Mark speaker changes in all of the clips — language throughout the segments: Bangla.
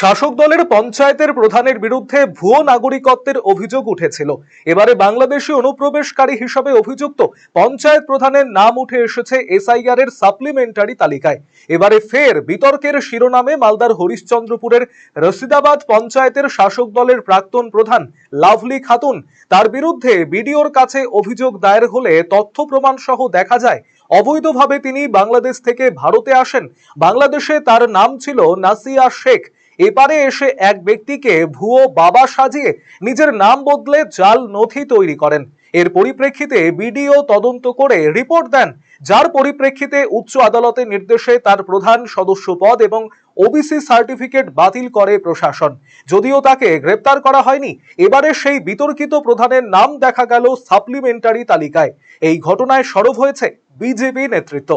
Speaker 1: শাসক দলের পঞ্চায়েতের প্রধানের বিরুদ্ধে ভুয়ো নাগরিকত্বের অভিযোগ উঠেছিল। এবারে বাংলাদেশি অনুপ্রবেশকারী হিসেবে অভিযুক্ত পঞ্চায়েত প্রধানের নাম উঠে এসেছে এসআইআর এর সাপ্লিমেন্টারি তালিকায়। এবারে ফের বিতর্কের শিরোনামে মালদার হরিশ্চন্দ্রপুরের রশিদাবাদ পঞ্চায়েতের শাসক দলের প্রাক্তন প্রধান লাভলি খাতুন। তার বিরুদ্ধে বিডিওর কাছে অভিযোগ দায়ের হলে তথ্য প্রমাণ সহ দেখা যায় অবৈধভাবে তিনি বাংলাদেশ থেকে ভারতে আসেন। বাংলাদেশে তার নাম ছিল নাসিয়া শেখ। এপারে এসে এক ব্যক্তিকে ভুয়ো বাবা সাজিয়ে নিজের নাম বদলে জাল নথি তৈরি করেন। এর পরিপ্রেক্ষিতে বিডিও তদন্ত করে রিপোর্ট দেন, যার পরিপ্রেক্ষিতে উচ্চ আদালতের নির্দেশে তার প্রধান সদস্য পদ এবং ওবিসি সার্টিফিকেট বাতিল করে প্রশাসন। যদিও তাকে গ্রেপ্তার করা হয়নি, এবারে সেই বিতর্কিত প্রধানের নাম দেখা গেল সাপ্লিমেন্টারি তালিকায়। এই ঘটনায় সরব হয়েছে বিজেপি নেতৃত্ব।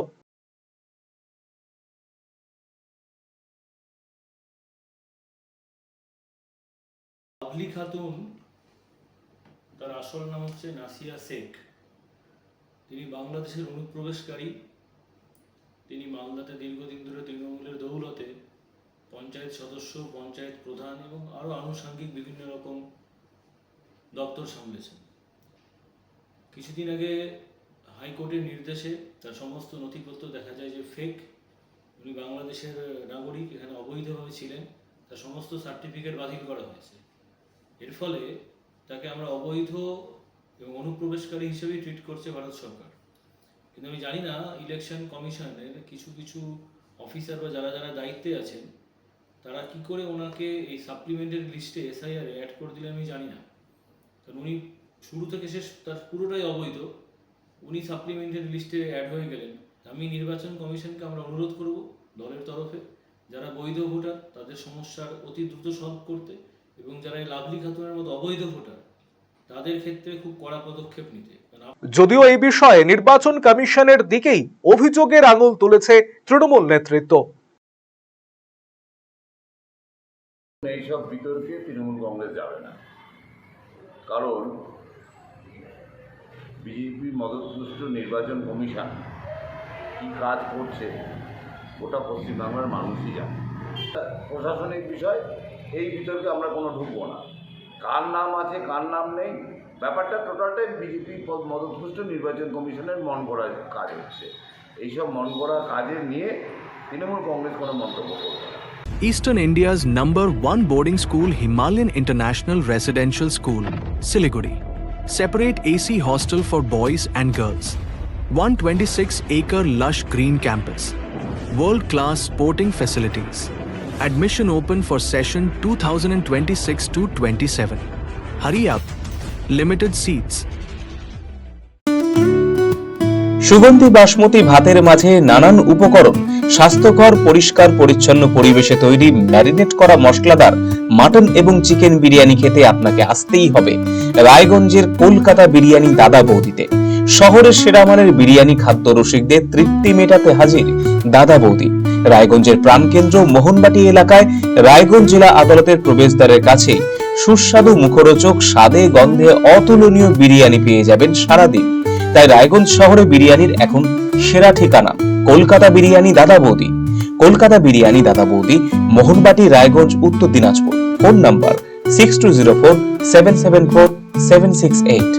Speaker 2: লাভলি খাতুন, তার আসল নাম হচ্ছে নাসিয়া শেখ। তিনি বাংলাদেশের অনুপ্রবেশকারী। তিনি মালদাতে দীর্ঘদিন ধরে তৃণমূলের দৌলতে পঞ্চায়েত সদস্য, পঞ্চায়েত প্রধান এবং আরও আনুষঙ্গিক বিভিন্ন রকম দপ্তর সামলেছেন। কিছুদিন আগে হাইকোর্টের নির্দেশে তার সমস্ত নথিপত্র দেখা যায় যে ফেক। উনি বাংলাদেশের নাগরিক, এখানে অবৈধভাবে ছিলেন, তার সমস্ত সার্টিফিকেট বাতিল করা হয়েছে। এর ফলে তাকে আমরা অবৈধ এবং অনুপ্রবেশকারী হিসেবেই ট্রিট করছে ভারত সরকার। কিন্তু আমি জানি না ইলেকশন কমিশনের কিছু কিছু অফিসার বা যারা যারা দায়িত্বে আছেন তারা কি করে ওনাকে এই সাপ্লিমেন্টারি লিস্টে এসআইআর অ্যাড করে দিলেন আমি জানি না। কারণ উনি শুরু থেকে শেষ তার পুরোটাই অবৈধ, উনি সাপ্লিমেন্টারি লিস্টে অ্যাড হয়ে গেলেন। আমি নির্বাচন কমিশনকে আমরা অনুরোধ করব দলের তরফে যারা বৈধ ভোটার তাদের সমস্যার অতি দ্রুত সলভ করতে, এবং যারা এই লাভলি খাতুনের মতো অবৈধ ভোটার তাদের ক্ষেত্রে খুব কড়া পদক্ষেপ নিতে।
Speaker 1: যদিও এই বিষয়ে নির্বাচন কমিশনের দিকেই অভিযোগের আঙুল তুলেছে তৃণমূল নেতৃত্ব।
Speaker 3: এইসব বিতর্কে তৃণমূল কংগ্রেস যাবে না, কারণ বিজেপি মদতপুষ্ট নির্বাচন কমিশন কি কাজ করছে গোটা পশ্চিমবাংলার মানুষই জানে। প্রশাসনিক বিষয়, এই বিতর্কে আমরা কোনো ঢুকবো না। কার নাম আছে কার নাম নেই, ব্যাপারটা টোটালটাই বিজেপি মদতপুষ্ট নির্বাচন কমিশনের মন গড়া কাজ হচ্ছে। এইসব মন গড়া কাজে নিয়ে তৃণমূল কংগ্রেস কোনো মন্তব্য করবে না।
Speaker 4: Eastern India's #1 boarding school, Himalayan International Residential School, Siliguri. Separate AC hostel for boys and girls. 126-acre lush green campus. World-class sporting facilities. Admission open for session 2026-27. Hurry up. Limited seats.
Speaker 5: সুগন্ধি বাসমতি ভাতের মাঝে নানান উপকরণ, স্বাস্থ্যকর পরিষ্কার পরিচ্ছন্ন পরিবেশে তৈরি ম্যারিনেট করা মশলাদার মাটন এবং চিকেন বিরিয়ানি খেতে আপনাকে আসতেই হবে রায়গঞ্জের কলকাতা বিরিয়ানি দাদা বৌদিতে। শহরের সেরা মানের বিরিয়ানি খাদ্য রসিকদের তৃপ্তি মেটাতে হাজির দাদা বৌদি। রায়গঞ্জের প্রাণকেন্দ্র মোহনবাটি এলাকায় রায়গঞ্জ জেলা আদালতের প্রবেশদ্বারের কাছে সুস্বাদু মুখরোচক স্বাদে গন্ধে অতুলনীয় বিরিয়ানি পেয়ে যাবেন সারাদিন। তাই রায়গঞ্জ শহরে বিরিয়ানির এখন সেরা ঠিকানা কলকাতা বিরিয়ানি দাদা বৌদি। কলকাতা বিরিয়ানি দাদা বৌদি, মোহনবাটি, রায়গঞ্জ, উত্তর দিনাজপুর। Phone number 6204774768।